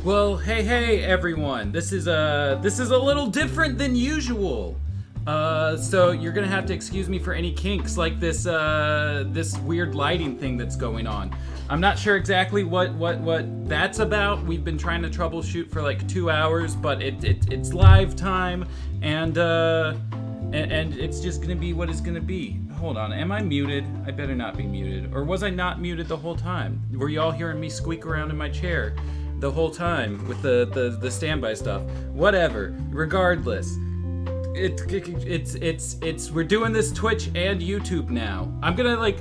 Well, hey everyone. This is a little different than usual. So you're gonna have to excuse me for any kinks like this weird lighting thing that's going on. I'm not sure exactly what that's about. We've been trying to troubleshoot for like 2 hours, but it's live time, and it's just gonna be what it's gonna be. Hold on, am I muted? I better not be muted. Or was I not muted the whole time? Were you all hearing me squeak around in my chair the whole time with the standby stuff? Whatever. Regardless, it's we're doing this Twitch and YouTube now. I'm gonna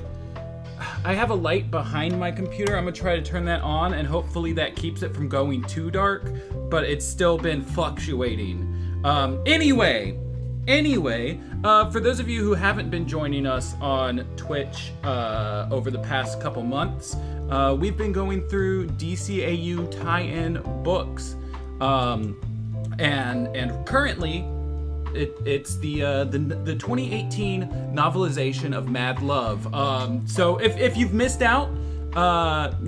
I have a light behind my computer. I'm gonna try to turn that on, and hopefully that keeps it from going too dark, but it's still been fluctuating. Anyway, for those of you who haven't been joining us on Twitch over the past couple months, we've been going through DCAU tie-in books, and currently it's the 2018 novelization of Mad Love. So if you've missed out,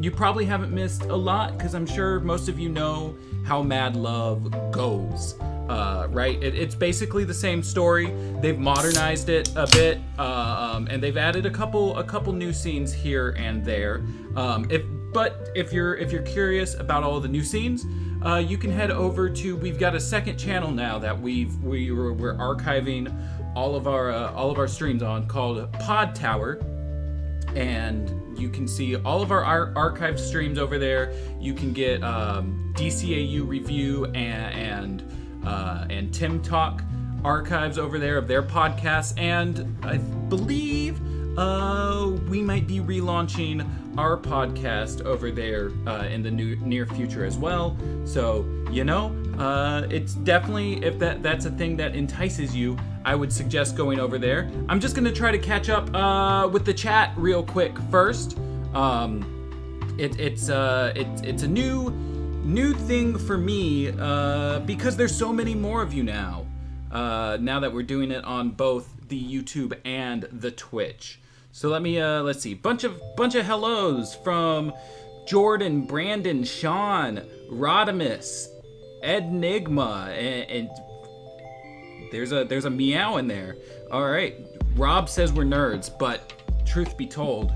you probably haven't missed a lot, because I'm sure most of you know how Mad Love goes. Right? It's basically the same story. They've modernized it a bit, and they've added a couple new scenes here and there. If you're curious about all the new scenes, you can head over to. We've got a second channel now that we're archiving all of our streams on, called Pod Tower, and you can see all of our archived streams over there. You can get DCAU review and Timm Talk archives over there of their podcasts, and I believe we might be relaunching our podcast over there in the near future as well. So it's definitely, if that's a thing that entices you, I would suggest going over there. I'm just gonna try to catch up with the chat real quick first. It's a new thing for me, because there's so many more of you now that we're doing it on both the YouTube and the Twitch. So let's see, bunch of hellos from Jordan, Brandon, Sean, Rodimus, Enigma, and there's a meow in there. All right, Rob says we're nerds, but truth be told,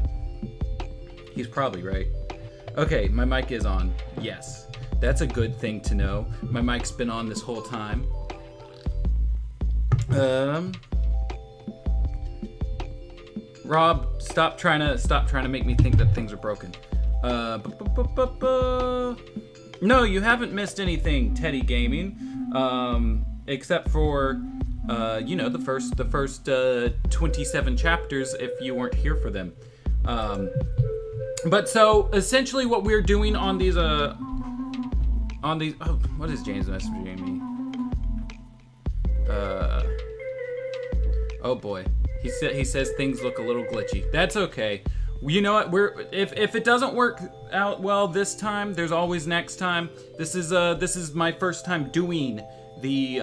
he's probably right. Okay, my mic is on. Yes. That's a good thing to know. My mic's been on this whole time. Rob, stop trying to make me think that things are broken. No, you haven't missed anything, Teddy Gaming. Except for the first 27 chapters, if you weren't here for them. But so essentially what we're doing on these what is James messaging me? Oh boy, he says things look a little glitchy. That's okay. You know what? If it doesn't work out well this time, there's always next time. This is my first time doing the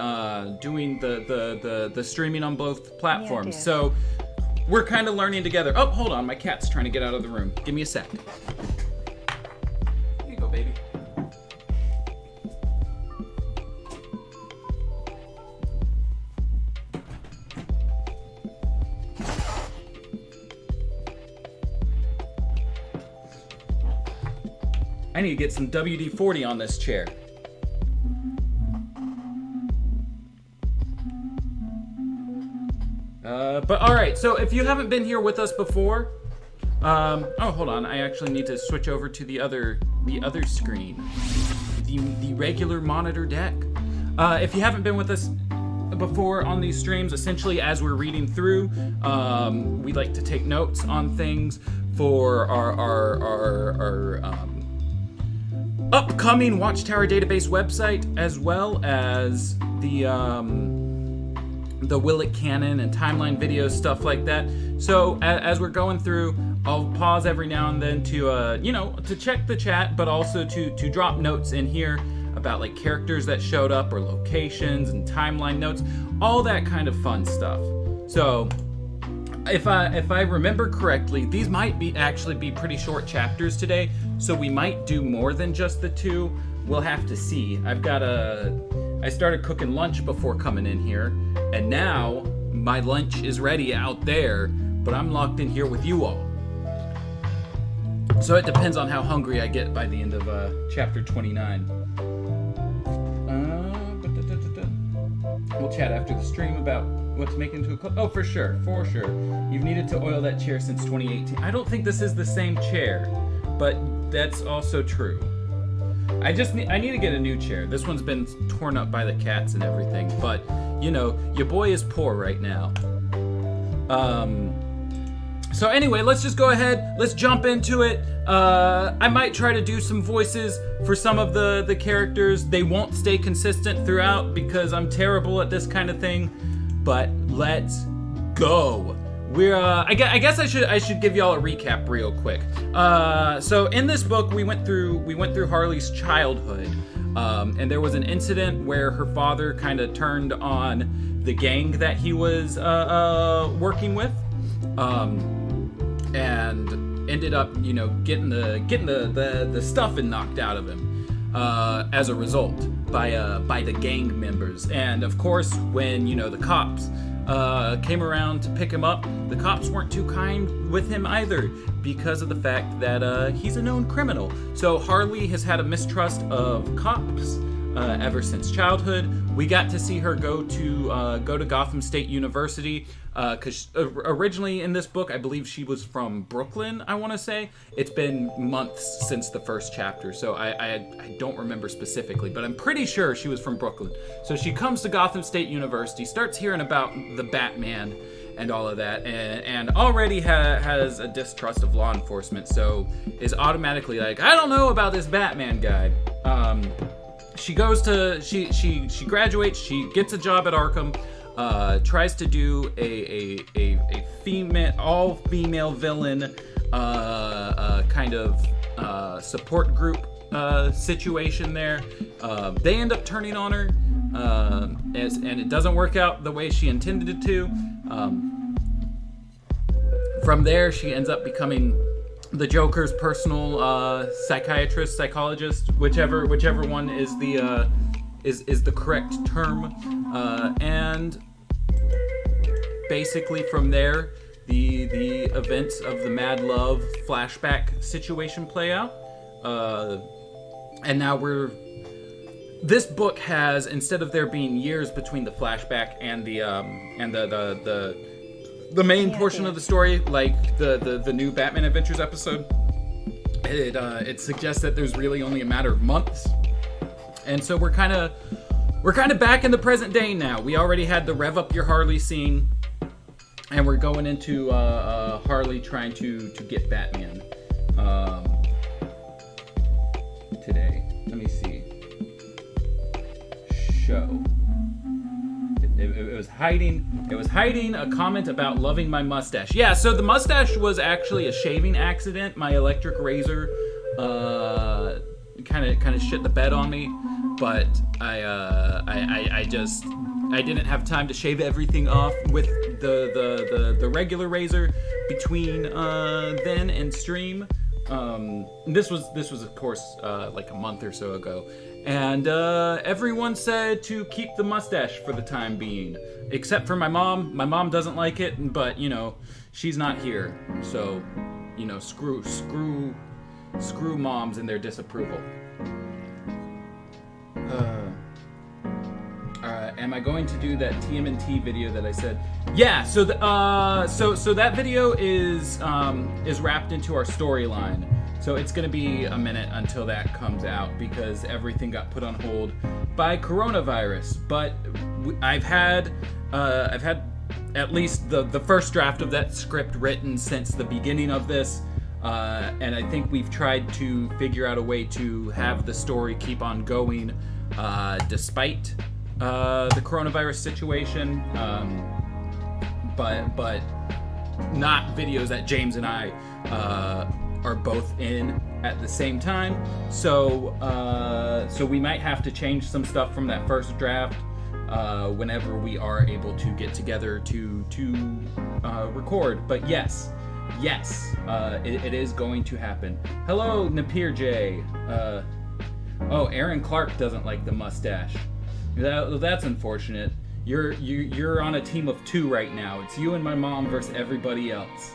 streaming on both platforms. Yeah, so we're kind of learning together. Oh, hold on, my cat's trying to get out of the room. Give me a sec. Here you go, baby. I need to get some WD-40 on this chair. But all right, so if you haven't been here with us before, oh, hold on, I actually need to switch over to the other screen, the regular monitor deck. If you haven't been with us before on these streams, essentially as we're reading through, we like to take notes on things for our upcoming Watchtower database website, as well as the Willet canon and timeline videos, stuff like that. So as we're going through, I'll pause every now and then to check the chat, but also to drop notes in here about like characters that showed up or locations and timeline notes, all that kind of fun stuff. So if I remember correctly, these might actually be pretty short chapters today, so we might do more than just the two, we'll have to see. I started cooking lunch before coming in here, and now my lunch is ready out there, but I'm locked in here with you all. So it depends on how hungry I get by the end of chapter 29. We'll chat after the stream about what to make into a clip. Oh, for sure. You've needed to oil that chair since 2018. I don't think this is the same chair, but that's also true. I need to get a new chair. This one's been torn up by the cats and everything, but, you know, your boy is poor right now. So anyway, let's just go ahead. Let's jump into it. I might try to do some voices for some of the characters. They won't stay consistent throughout because I'm terrible at this kind of thing. But let's go. I guess I should give y'all a recap real quick. So in this book, we went through Harley's childhood, and there was an incident where her father kind of turned on the gang that he was working with. And ended up, you know, getting the stuffing knocked out of him as a result by the gang members. And of course, when, you know, the cops came around to pick him up, the cops weren't too kind with him either because of the fact that he's a known criminal. So Harley has had a mistrust of cops ever since childhood. We got to see her go to Gotham State University because originally in this book, I believe she was from Brooklyn, I want to say. It's been months since the first chapter, so I don't remember specifically, but I'm pretty sure she was from Brooklyn. So she comes to Gotham State University, starts hearing about the Batman and all of that, and already has a distrust of law enforcement, so is automatically like, I don't know about this Batman guy. She graduates, she gets a job at Arkham, tries to do a all-female villain kind of support group situation there. They end up turning on her, and it doesn't work out the way she intended it to. From there, she ends up becoming the Joker's personal psychologist, whichever one is the correct term, and basically from there, the events of the Mad Love flashback situation play out, and now this book has, instead of there being years between the flashback and the main portion of the story, like the new Batman Adventures episode, it suggests that there's really only a matter of months, and so we're kind of back in the present day now. We already had the Rev Up Your Harley scene, and we're going into Harley trying to get Batman today. Let me see. Show. It was hiding a comment about loving my mustache. Yeah, so the mustache was actually a shaving accident. My electric razor kind of shit the bed on me, but I didn't have time to shave everything off with the regular razor between then and stream. This was of course like a month or so ago. And everyone said to keep the mustache for the time being, except for my mom. My mom doesn't like it, but you know, she's not here, so you know, screw moms and their disapproval. Am I going to do that TMNT video that I said? Yeah. So so that video is wrapped into our storyline. So it's going to be a minute until that comes out because everything got put on hold by coronavirus. But I've had at least the first draft of that script written since the beginning of this, and I think we've tried to figure out a way to have the story keep on going despite the coronavirus situation, but not videos that James and I are both in at the same time, so we might have to change some stuff from that first draft whenever we are able to get together to record. But yes, it is going to happen. Hello, Napier J. Oh, Aaron Clark doesn't like the mustache. That's unfortunate. You're on a team of 2 right now. It's you and my mom versus everybody else.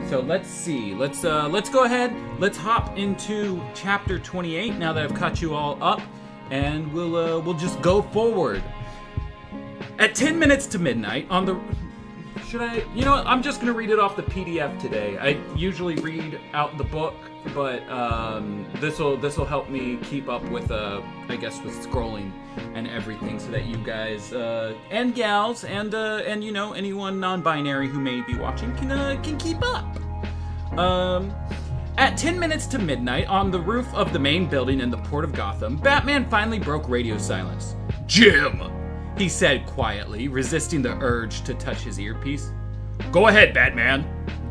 So let's see. Let's go ahead. Let's hop into chapter 28 now that I've caught you all up, and we'll just go forward. At 10 minutes to midnight on the... Should I... You know what? I'm just going to read it off the PDF today. I usually read out the book, but this'll help me keep up with, I guess, with scrolling and everything, so that you guys and gals and you know, anyone non-binary who may be watching can keep up. At 10 minutes to midnight on the roof of the main building in the Port of Gotham, Batman finally broke radio silence. "Jim," he said quietly, resisting the urge to touch his earpiece. "Go ahead, Batman."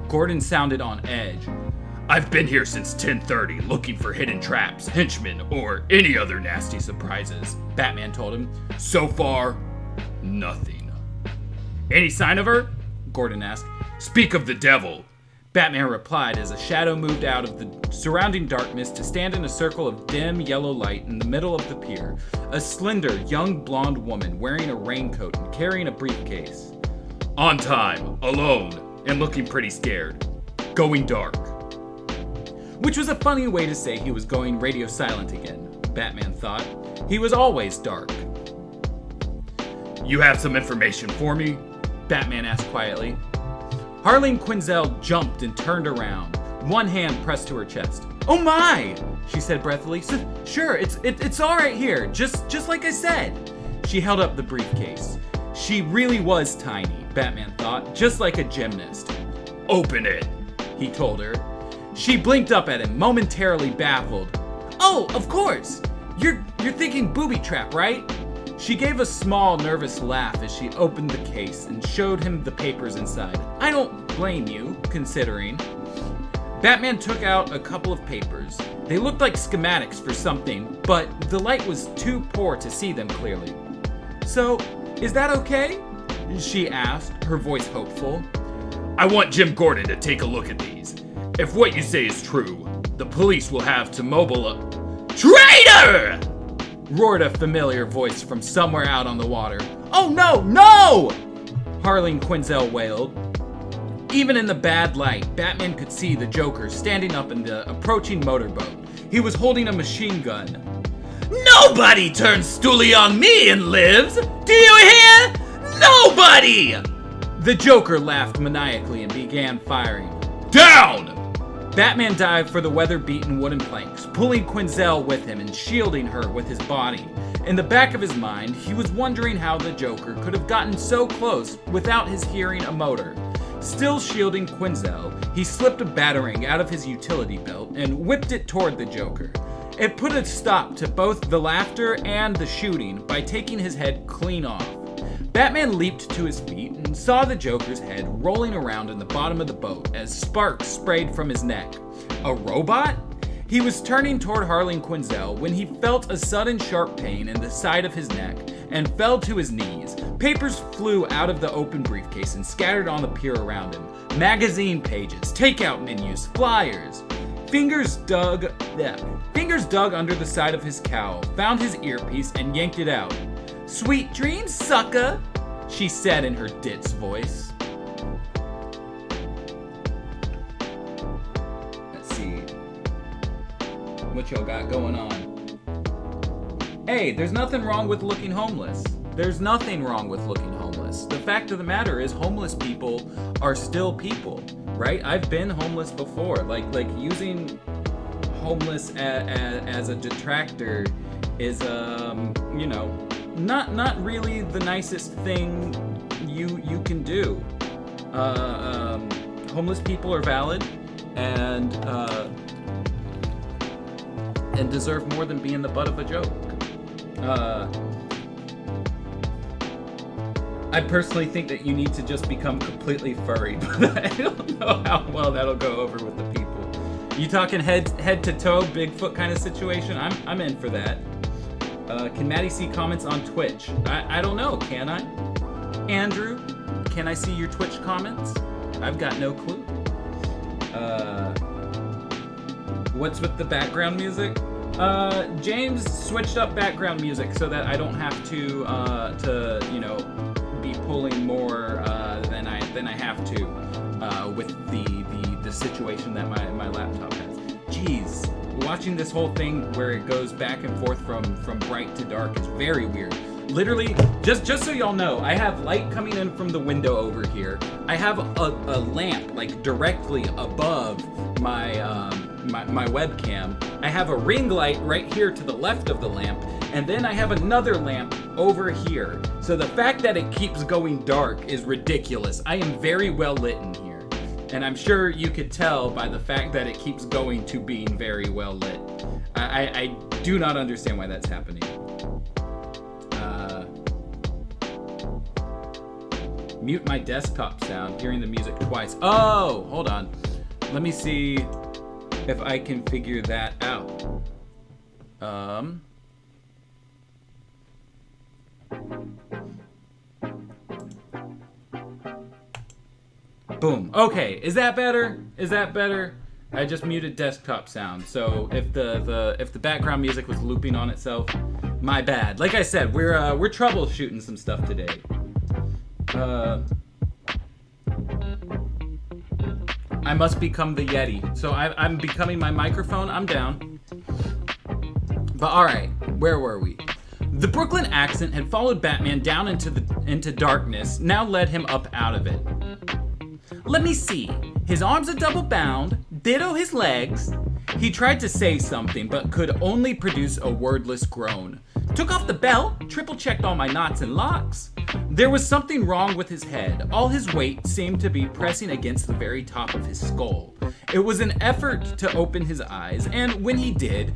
Gordon sounded on edge. "I've been here since 10:30 looking for hidden traps, henchmen, or any other nasty surprises," Batman told him. "So far, nothing." "Any sign of her?" Gordon asked. "Speak of the devil," Batman replied as a shadow moved out of the surrounding darkness to stand in a circle of dim yellow light in the middle of the pier, a slender, young blonde woman wearing a raincoat and carrying a briefcase. "On time, alone, and looking pretty scared. Going dark." Which was a funny way to say he was going radio silent again, Batman thought. He was always dark. "You have some information for me?" Batman asked quietly. Harley Quinzel jumped and turned around, one hand pressed to her chest. "Oh my!" she said breathily. "Sure, it's all right here, just like I said." She held up the briefcase. She really was tiny, Batman thought, just like a gymnast. "Open it," he told her. She blinked up at him, momentarily baffled. "Oh, of course! You're thinking booby trap, right?" She gave a small, nervous laugh as she opened the case and showed him the papers inside. "I don't blame you, considering." Batman took out a couple of papers. They looked like schematics for something, but the light was too poor to see them clearly. "So, is that okay?" she asked, her voice hopeful. "I want Jim Gordon to take a look at these. If what you say is true, the police will have to mobilize..." "Traitor!" roared a familiar voice from somewhere out on the water. "Oh no, no!" Harley Quinzel wailed. Even in the bad light, Batman could see the Joker standing up in the approaching motorboat. He was holding a machine gun. "Nobody turns stoolie on me and lives! Do you hear? Nobody!" The Joker laughed maniacally and began firing. "Down!" Batman dived for the weather-beaten wooden planks, pulling Quinzel with him and shielding her with his body. In the back of his mind, he was wondering how the Joker could have gotten so close without his hearing a motor. Still shielding Quinzel, he slipped a batarang out of his utility belt and whipped it toward the Joker. It put a stop to both the laughter and the shooting by taking his head clean off. Batman leaped to his feet and saw the Joker's head rolling around in the bottom of the boat as sparks sprayed from his neck. A robot? He was turning toward Harley Quinzel when he felt a sudden sharp pain in the side of his neck and fell to his knees. Papers flew out of the open briefcase and scattered on the pier around him. Magazine pages, takeout menus, flyers. Fingers dug under the side of his cowl, found his earpiece, and yanked it out. "Sweet dreams, sucker," she said in her ditz voice. Let's see what y'all got going on. Hey, there's nothing wrong with looking homeless. There's nothing wrong with looking homeless. The fact of the matter is, homeless people are still people, right? I've been homeless before. Like using homeless as a detractor is, you know, not really the nicest thing you can do. Homeless people are valid and deserve more than being the butt of a joke. I personally think that you need to just become completely furry, but I don't know how well that'll go over with the people. You talking head to toe, Bigfoot kind of situation? I'm in for that. Can Maddie see comments on Twitch? I don't know, can I? Andrew, can I see your Twitch comments? I've got no clue. What's with the background music? James switched up background music so that I don't have to be pulling more than I have to with the situation that my laptop has. Jeez, watching this whole thing where it goes back and forth from bright to dark is very weird. Literally, just so y'all know, I have light coming in from the window over here. I have a lamp like directly above my webcam. I have a ring light right here to the left of the lamp, and then I have another lamp over here. So the fact that it keeps going dark is ridiculous. I am very well lit in here, and I'm sure you could tell by the fact that it keeps going to being very well lit. I do not understand why that's happening. Mute my desktop sound, hearing the music twice. Oh, hold on. Let me see if I can figure that out. Boom. Okay, is that better? Is that better? I just muted desktop sound, so if the background music was looping on itself, my bad. Like I said, we're troubleshooting some stuff today. I must become the Yeti. So I'm becoming my microphone. I'm down. But alright, where were we? The Brooklyn accent had followed Batman down into darkness, now led him up out of it. Let me see. His arms are double bound, ditto his legs. He tried to say something, but could only produce a wordless groan. Took off the belt, triple checked all my knots and locks. There was something wrong with his head. All his weight seemed to be pressing against the very top of his skull. It was an effort to open his eyes, and when he did,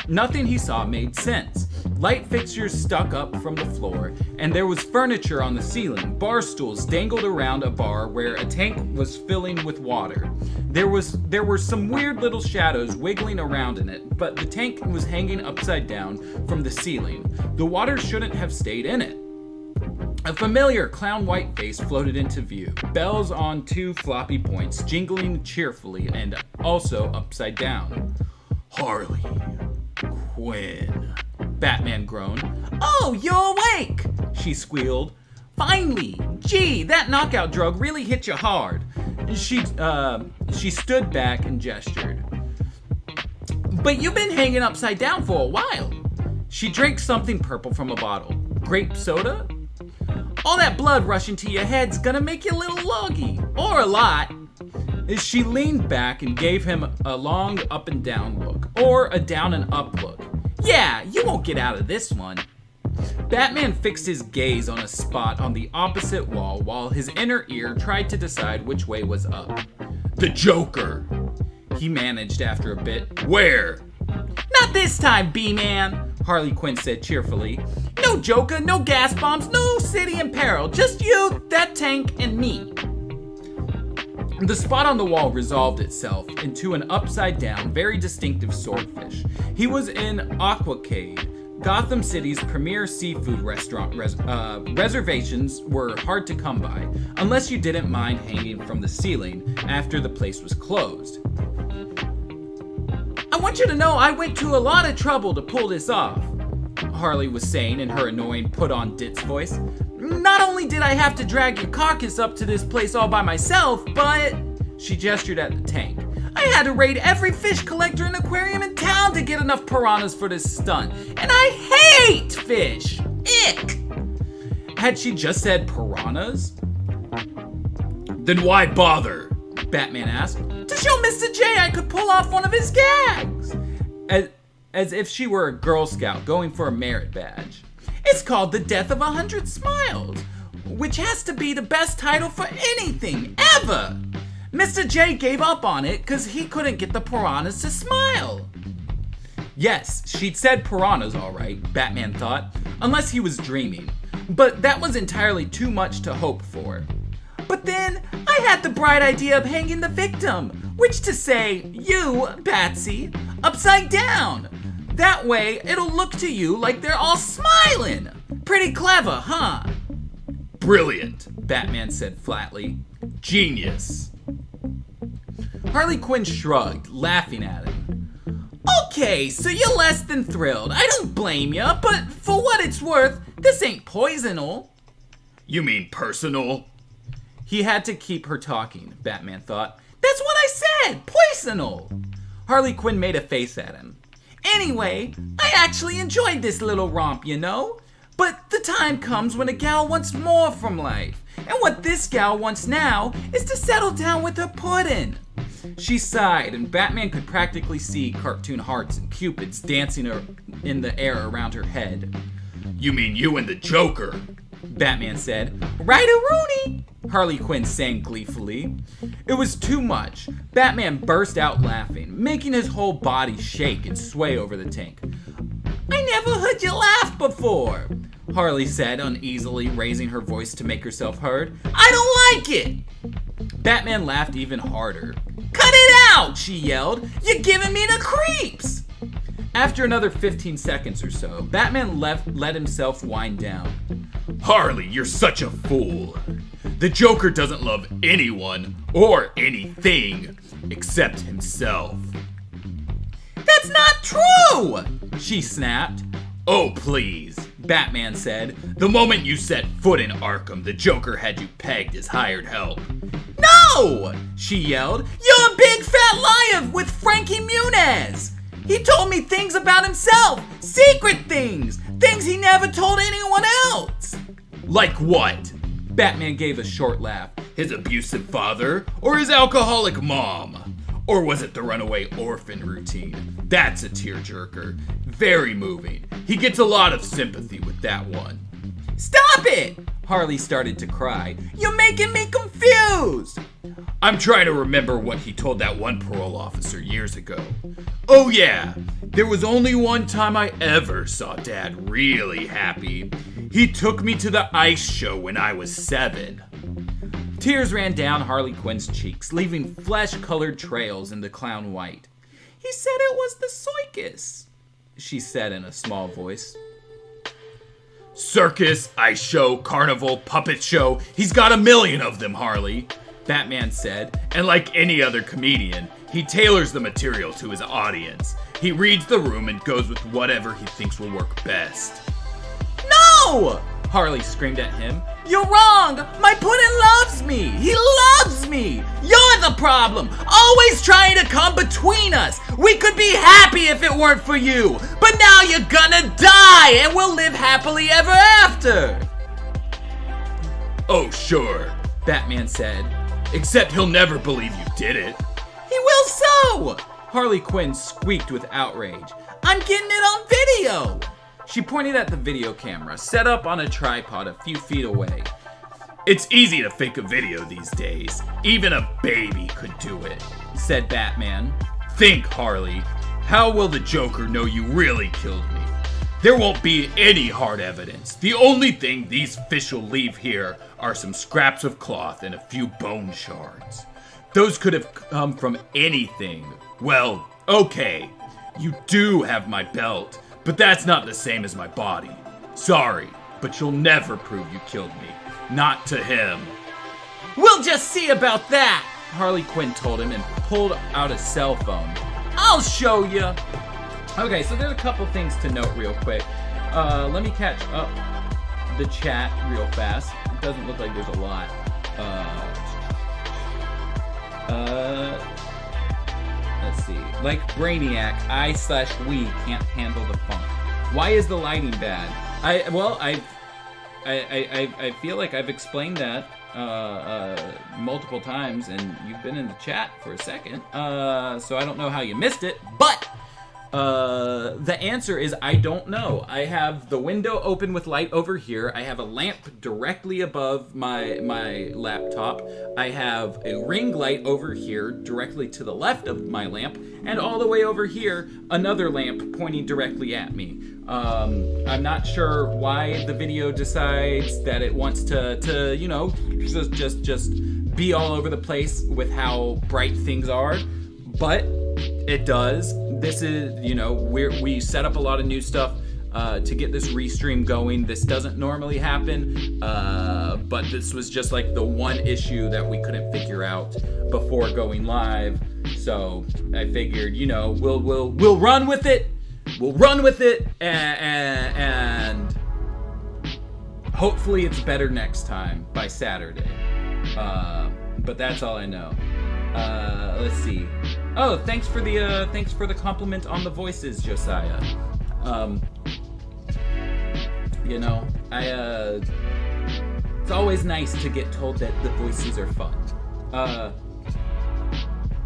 nothing he saw made sense. Light fixtures stuck up from the floor, and there was furniture on the ceiling. Bar stools dangled around a bar where a tank was filling with water. There were some weird little shadows wiggling around in it, but the tank was hanging upside down from the ceiling. The water shouldn't have stayed in it. A familiar clown white face floated into view, bells on two floppy points jingling cheerfully and also upside down. Harley Quinn, Batman groaned. "Oh, you're awake!" she squealed. "Finally! Gee, that knockout drug really hit you hard." She stood back and gestured. "But you've been hanging upside down for a while." She drank something purple from a bottle. "Grape soda?" "All that blood rushing to your head's gonna make you a little loggy, or a lot." She leaned back and gave him a long up and down look, or a down and up look. "Yeah, you won't get out of this one." Batman fixed his gaze on a spot on the opposite wall while his inner ear tried to decide which way was up. "The Joker," he managed after a bit. "Where?" "Not this time, B-Man," Harley Quinn said cheerfully. "No Joker, no gas bombs, no city in peril. Just you, that tank, and me." The spot on the wall resolved itself into an upside-down, very distinctive swordfish. He was in Aquacade, Gotham City's premier seafood restaurant. Reservations were hard to come by, unless you didn't mind hanging from the ceiling after the place was closed. "I want you to know I went to a lot of trouble to pull this off," Harley was saying in her annoying put-on ditz voice. "Not only did I have to drag your carcass up to this place all by myself, but..." She gestured at the tank. "I had to raid every fish collector and aquarium in town to get enough piranhas for this stunt. And I hate fish! Ick!" Had she just said piranhas? "Then why bother?" Batman asked. "To show Mr. J I could pull off one of his gags." As if she were a Girl Scout going for a merit badge. "It's called The Death of 100 Smiles, which has to be the best title for anything, ever. Mr. J gave up on it because he couldn't get the piranhas to smile." Yes, she'd said piranhas all right, Batman thought, unless he was dreaming. But that was entirely too much to hope for. "But then, I had the bright idea of hanging the victim, which to say, you, Batsy, upside down. That way, it'll look to you like they're all smiling. Pretty clever, huh?" "Brilliant," Batman said flatly. "Genius." Harley Quinn shrugged, laughing at him. Okay, so you're less than thrilled. I don't blame you, but for what it's worth, this ain't poisonal. You mean personal? He had to keep her talking, Batman thought. That's what I said, poisonal. Harley Quinn made a face at him. Anyway, I actually enjoyed this little romp, you know? But the time comes when a gal wants more from life. And what this gal wants now is to settle down with her puddin'. She sighed, and Batman could practically see cartoon hearts and cupids dancing in the air around her head. You mean you and the Joker? Batman said. Right-a-rooney, Harley Quinn sang gleefully. It was too much. Batman burst out laughing, making his whole body shake and sway over the tank. I never heard you laugh before, Harley said, uneasily raising her voice to make herself heard. I don't like it. Batman laughed even harder. Cut it out, she yelled. You're giving me the creeps. After another 15 seconds or so, Batman let himself wind down. Harley, you're such a fool. The Joker doesn't love anyone or anything except himself. That's not true, she snapped. Oh, please, Batman said. The moment you set foot in Arkham, the Joker had you pegged as hired help. No, she yelled. You're a big fat liar with Frankie Muniz. He told me things about himself, secret things he never told anyone else. Like what? Batman gave a short laugh. His abusive father or his alcoholic mom? Or was it the runaway orphan routine? That's a tearjerker. Very moving. He gets a lot of sympathy with that one. Stop it! Harley started to cry. You're making me confused. I'm trying to remember what he told that one parole officer years ago. Oh yeah, there was only one time I ever saw Dad really happy. He took me to the ice show when I was 7. Tears ran down Harley Quinn's cheeks, leaving flesh-colored trails in the clown white. He said it was the circus, she said in a small voice. Circus, ice show, carnival, puppet show. He's got 1 million of them, Harley, Batman said. And like any other comedian, he tailors the material to his audience. He reads the room and goes with whatever he thinks will work best. No! Harley screamed at him. You're wrong! My puddin' loves me! He loves me! You're the problem! Always trying to come between us! We could be happy if it weren't for you! But now you're gonna die and we'll live happily ever after! Oh, sure, Batman said. Except he'll never believe you did it. He will so! Harley Quinn squeaked with outrage. I'm getting it on video! She pointed at the video camera, set up on a tripod a few feet away. It's easy to fake a video these days. Even a baby could do it, said Batman. Think, Harley. How will the Joker know you really killed me? There won't be any hard evidence. The only thing these fish will leave here are some scraps of cloth and a few bone shards. Those could have come from anything. Well, okay, you do have my belt. But that's not the same as my body. Sorry, but you'll never prove you killed me. Not to him. We'll just see about that, Harley Quinn told him and pulled out a cell phone. I'll show you. Okay, so there's a couple things to note real quick. Let me catch up the chat real fast. It doesn't look like there's a lot. Let's see. Like Brainiac, I/we can't handle the funk. Why is the lighting bad? I feel like I've explained that multiple times, and you've been in the chat for a second. So I don't know how you missed it, but the answer is I don't know. I have the window open with light over here. I have a lamp directly above my laptop. I have a ring light over here directly to the left of my lamp, and all the way over here, another lamp pointing directly at me. I'm not sure why the video decides that it wants to you know, just be all over the place with how bright things are, but it does. This is, you know, we set up a lot of new stuff to get this restream going. This doesn't normally happen, but this was just like the one issue that we couldn't figure out before going live. So I figured, you know, we'll run with it. We'll run with it, and hopefully it's better next time by Saturday. But that's all I know. Let's see. Oh, thanks for the compliment on the voices, Josiah. You know, it's always nice to get told that the voices are fun.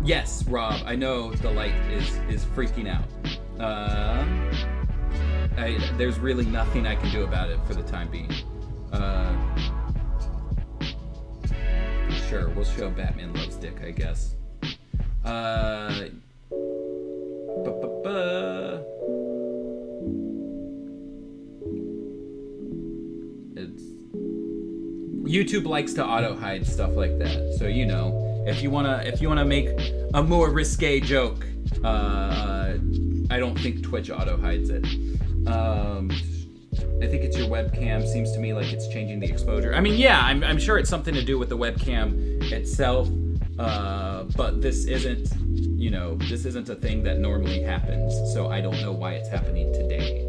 Yes, Rob, I know the light is freaking out. There's really nothing I can do about it for the time being. Sure, we'll show Batman Loves Dick, I guess. YouTube likes to auto hide stuff like that, so you know, if you wanna make a more risque joke, I don't think Twitch auto hides it. I think it's your webcam. Seems to me like it's changing the exposure. I mean, yeah, I'm sure it's something to do with the webcam itself, but this isn't a thing that normally happens, so I don't know why it's happening today.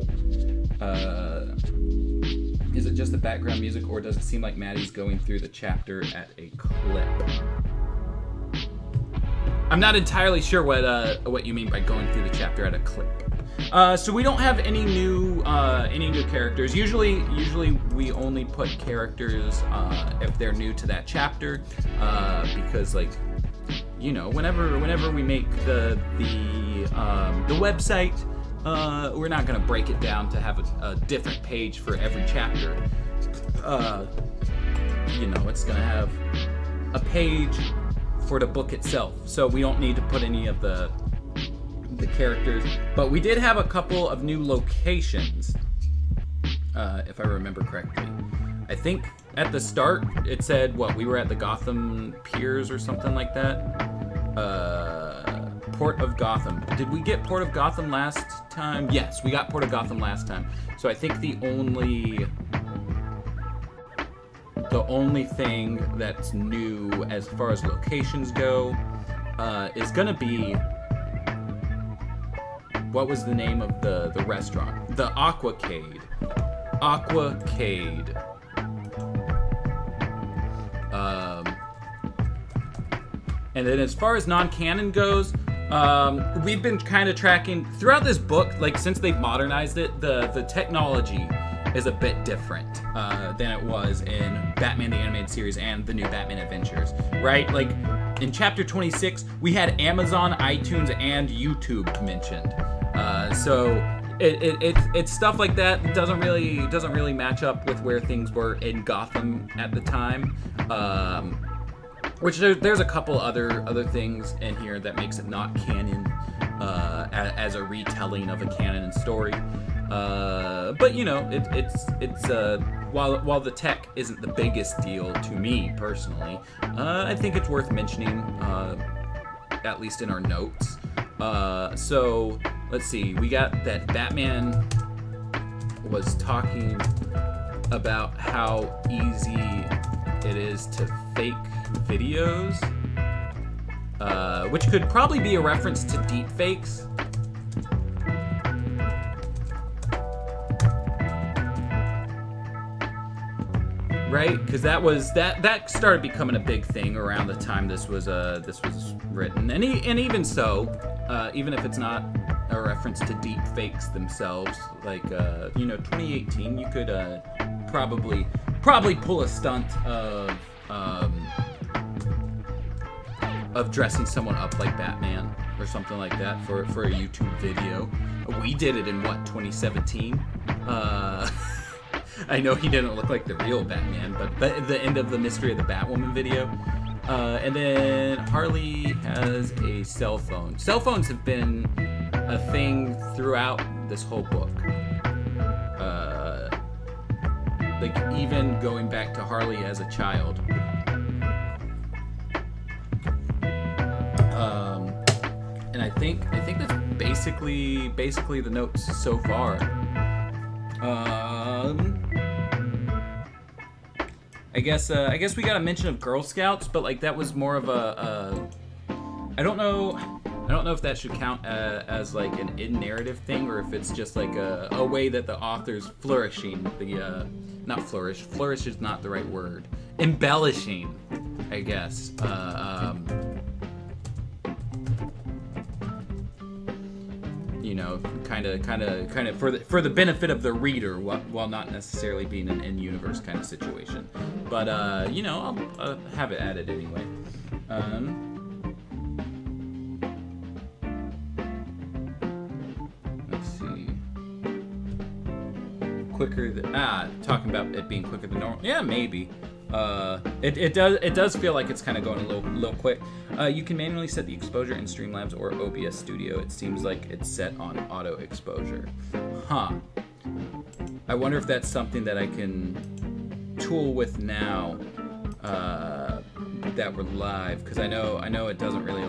Is it just the background music, or does it seem like Maddie's going through the chapter at a clip? I'm not entirely sure what you mean by going through the chapter at a clip. So we don't have any new characters. Usually we only put characters if they're new to that chapter, because, like, you know, whenever we make the website, we're not gonna break it down to have a different page for every chapter. You know, it's gonna have a page for the book itself, so we don't need to put any of the characters. But we did have a couple of new locations, if I remember correctly. I think at the start it said we were at the Gotham Piers or something like that. Port of Gotham. Did we get Port of Gotham last time? Yes, we got Port of Gotham last time. So I think the only thing that's new as far as locations go is gonna be, what was the name of the restaurant? The Aquacade. And then as far as non-canon goes, we've been kind of tracking throughout this book, like, since they've modernized it, the technology is a bit different than it was in Batman the Animated Series and the new Batman Adventures, right? Like, in chapter 26, we had Amazon, iTunes, and YouTube mentioned. So it's stuff like that doesn't really match up with where things were in Gotham at the time. Which there's a couple other things in here that makes it not canon as a retelling of a canon story. But you know, it's while the tech isn't the biggest deal to me personally, I think it's worth mentioning, at least in our notes. So let's see, we got that Batman was talking about how easy it is to fake videos, which could probably be a reference to deep fakes. Right, because that started becoming a big thing around the time this was written, and even so, even if it's not a reference to deep fakes themselves, like 2018, you could probably pull a stunt of dressing someone up like Batman or something like that for a YouTube video. We did it in 2017. I know he didn't look like the real Batman, but the end of the Mystery of the Batwoman video. And then Harley has a cell phone. Cell phones have been a thing throughout this whole book. Like, even going back to Harley as a child. And I think that's basically the notes so far. I guess we got a mention of Girl Scouts, but like that was more of a I don't know if that should count as like an in-narrative thing, or if it's just like a way that the author's flourishing the not flourish is not the right word, embellishing, I guess, you know, kind of for the benefit of the reader, while not necessarily being an in-universe kind of situation. But you know, I'll have it added anyway. Let's see. Quicker than talking about it being quicker than normal. Yeah, maybe. It does feel like it's kind of going a little quick. You can manually set the exposure in Streamlabs or OBS Studio. It seems like it's set on auto exposure. Huh. I wonder if that's something that I can tool with now that we're live, because I know it doesn't really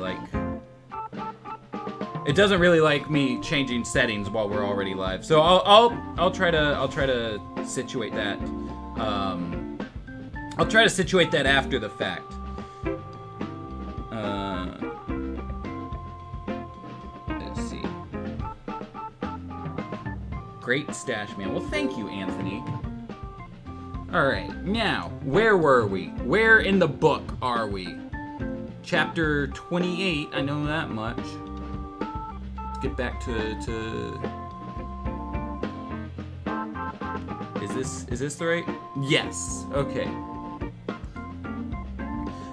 like me changing settings while we're already live. So I'll try to situate that. I'll try to situate that after the fact. Let's see. Great stash, man. Well, thank you, Anthony. All right, now, where were we? Where in the book are we? Chapter 28, I know that much. Let's get back to... Is this the right? Yes, okay.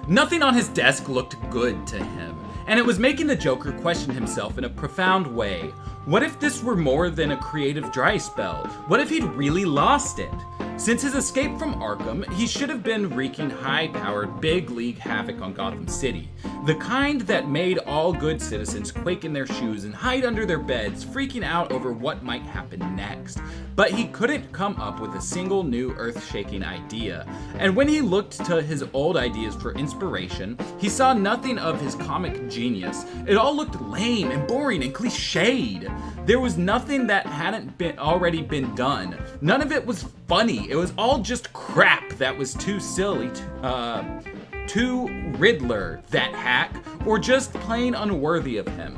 Nothing on his desk looked good to him, and it was making the Joker question himself in a profound way. What if this were more than a creative dry spell? What if he'd really lost it? Since his escape from Arkham, he should have been wreaking high-powered, big league havoc on Gotham City. The kind that made all good citizens quake in their shoes and hide under their beds, freaking out over what might happen next. But he couldn't come up with a single new earth-shaking idea. And when he looked to his old ideas for inspiration, he saw nothing of his comic genius. It all looked lame and boring and cliched. There was nothing that hadn't already been done. None of it was funny. It was all just crap that was too silly, too Riddler, that hack, or just plain unworthy of him.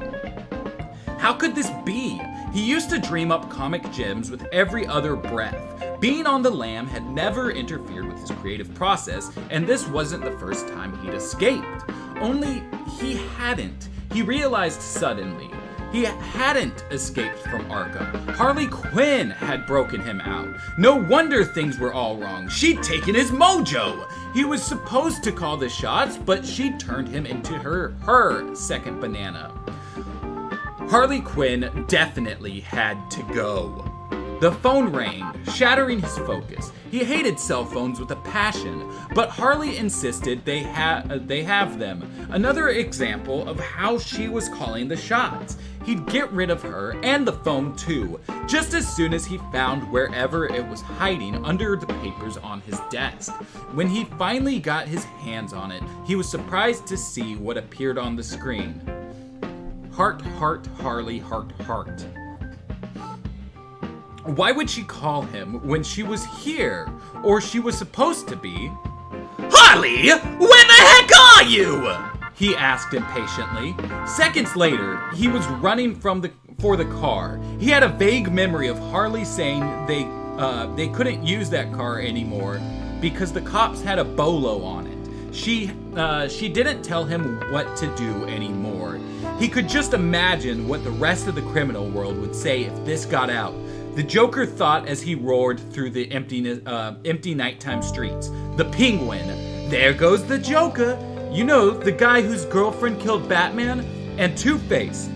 How could this be? He used to dream up comic gems with every other breath. Being on the lam had never interfered with his creative process, and this wasn't the first time he'd escaped. Only he hadn't. He realized suddenly. He hadn't escaped from Arkham. Harley Quinn had broken him out. No wonder things were all wrong. She'd taken his mojo. He was supposed to call the shots, but she'd turned him into her second banana. Harley Quinn definitely had to go. The phone rang, shattering his focus. He hated cell phones with a passion, but Harley insisted they have them. Another example of how she was calling the shots. He'd get rid of her and the phone too, just as soon as he found wherever it was hiding under the papers on his desk. When he finally got his hands on it, he was surprised to see what appeared on the screen. Heart, heart, Harley, heart, heart. Why would she call him when she was here? Or she was supposed to be? Harley, where the heck are you? He asked impatiently. Seconds later, he was running for the car. He had a vague memory of Harley saying they couldn't use that car anymore because the cops had a bolo on it. She didn't tell him what to do anymore. He could just imagine what the rest of the criminal world would say if this got out. The Joker thought as he roared through the empty nighttime streets. The Penguin. There goes the Joker. You know, the guy whose girlfriend killed Batman? And Two-Face.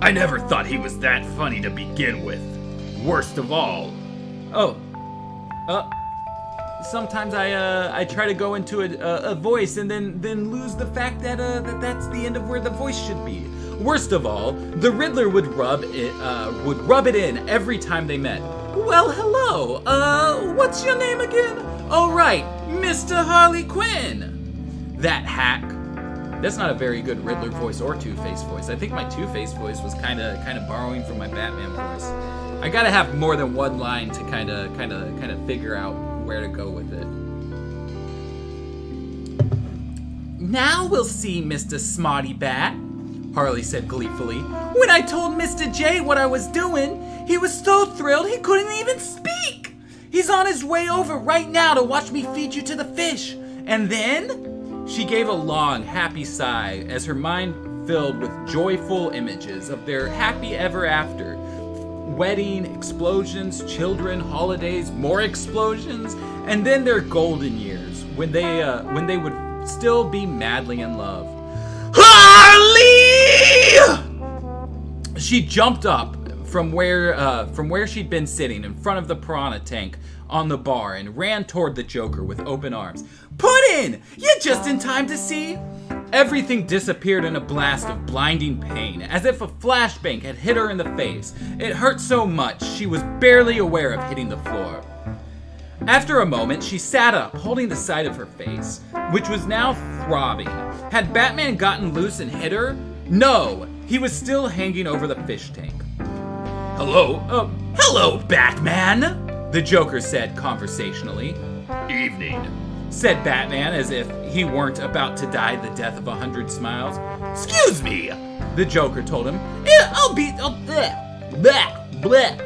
I never thought he was that funny to begin with. Worst of all. Sometimes I try to go into a voice and then lose the fact that that's the end of where the voice should be. Worst of all, the Riddler would rub it in every time they met. Well, hello. What's your name again? Oh, right, Mr. Harley Quinn. That hack. That's not a very good Riddler voice or Two-Face voice. I think my Two-Face voice was kind of borrowing from my Batman voice. I gotta have more than one line to kind of figure out where to go with it. Now we'll see, Mr. Smarty Bat, Harley said gleefully. When I told Mr. J what I was doing, he was so thrilled he couldn't even speak. He's on his way over right now to watch me feed you to the fish. And then she gave a long, happy sigh as her mind filled with joyful images of their happy ever after. Wedding, explosions, children, holidays, more explosions, and then their golden years when they would still be madly in love. Harley! She jumped up from where she'd been sitting in front of the piranha tank on the bar and ran toward the Joker with open arms. Puddin'! You're just in time to see. Everything disappeared in a blast of blinding pain, as if a flashbang had hit her in the face. It hurt so much, she was barely aware of hitting the floor. After a moment, she sat up, holding the side of her face, which was now throbbing. Had Batman gotten loose and hit her? No, he was still hanging over the fish tank. Hello, Batman, the Joker said conversationally. Evening, said Batman as if he weren't about to die the death of 100 smiles. Excuse me, the Joker told him.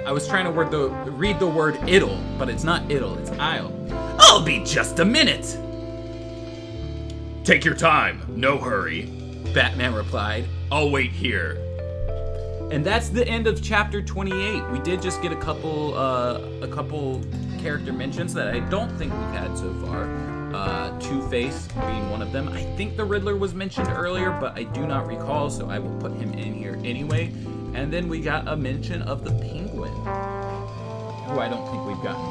I was trying to read the word it'll, but it's not it'll, it's I'll. I'll be just a minute. take your time, no hurry, Batman replied. I'll wait here. And that's the end of chapter 28. We did just get a couple character mentions that I don't think we've had so far. Two-Face being one of them. I think the Riddler was mentioned earlier, but I do not recall, so I will put him in here anyway. And then we got a mention of the Penguin, who I don't think we've gotten.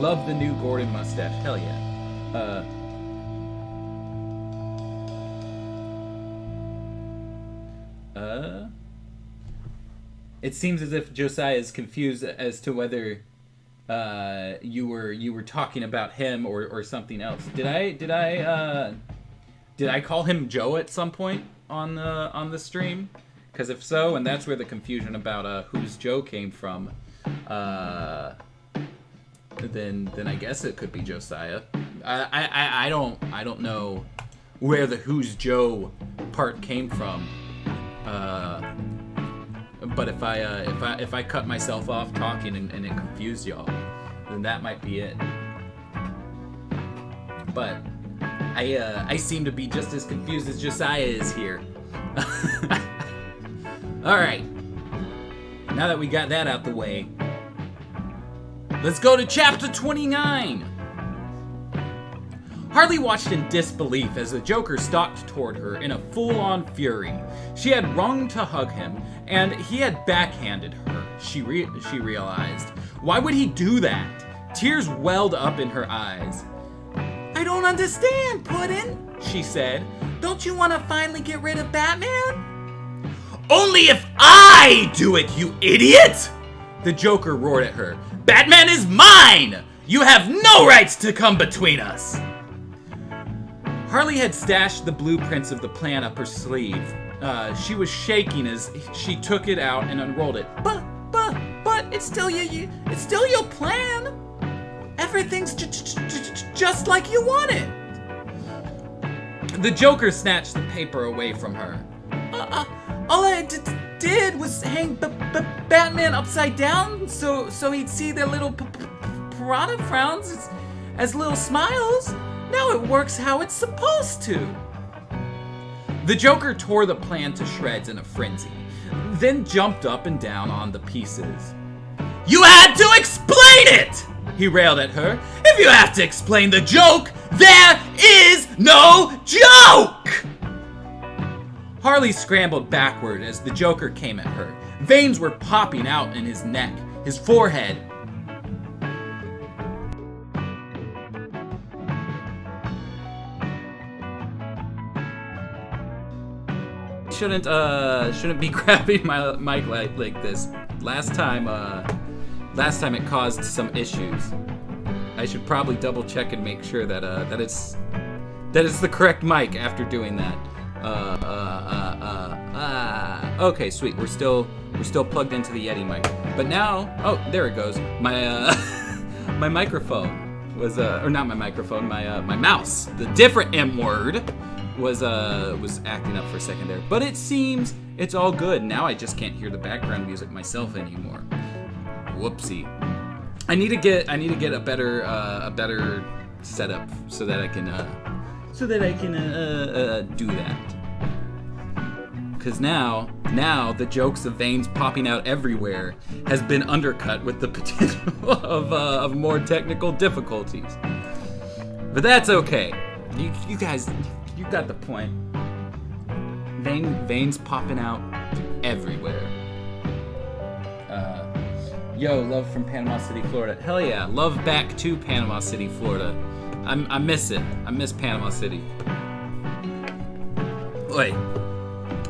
Love the new Gordon mustache. Hell yeah. It seems as if Josiah is confused as to whether you were talking about him or something else. Did I call him Joe at some point on the stream? Because if so, and that's where the confusion about who's Joe came from, then I guess it could be Josiah. I don't know where the who's Joe part came from. But if I cut myself off talking and it confused y'all, then that might be it. But I seem to be just as confused as Josiah is here. Alright. Now that we got that out the way, let's go to chapter 29! Harley watched in disbelief as the Joker stalked toward her in a full-on fury. She had rung to hug him, and he had backhanded her, she realized. Why would he do that? Tears welled up in her eyes. I don't understand, Puddin', she said. Don't you want to finally get rid of Batman? Only if I do it, you idiot! The Joker roared at her. Batman is mine! You have no rights to come between us! Harley had stashed the blueprints of the plan up her sleeve. She was shaking as she took it out and unrolled it. But it's still your plan. Everything's just like you want it. The Joker snatched the paper away from her. All I did was hang Batman upside down so he'd see their little piranha frowns as little smiles. Now it works how it's supposed to. The Joker tore the plan to shreds in a frenzy, then jumped up and down on the pieces. You had to explain it! He railed at her. If you have to explain the joke, there is no joke! Harley scrambled backward as the Joker came at her. Veins were popping out in his neck, his forehead. Shouldn't be grabbing my mic like this. Last time it caused some issues. I should probably double check and make sure that it's the correct mic after doing that. Okay, sweet. We're still plugged into the Yeti mic. But now, oh, there it goes. My my microphone was or not my microphone, my mouse. The different M word was acting up for a second there. But it seems it's all good. Now I just can't hear the background music myself anymore. Whoopsie. I need to get a better setup so that I can do that. Because now the jokes of veins popping out everywhere has been undercut with the potential of more technical difficulties. But that's okay. You guys, you got the point. Veins popping out everywhere. Yo, love from Panama City, Florida. Hell yeah, love back to Panama City, Florida. I miss it. I miss Panama City. Wait.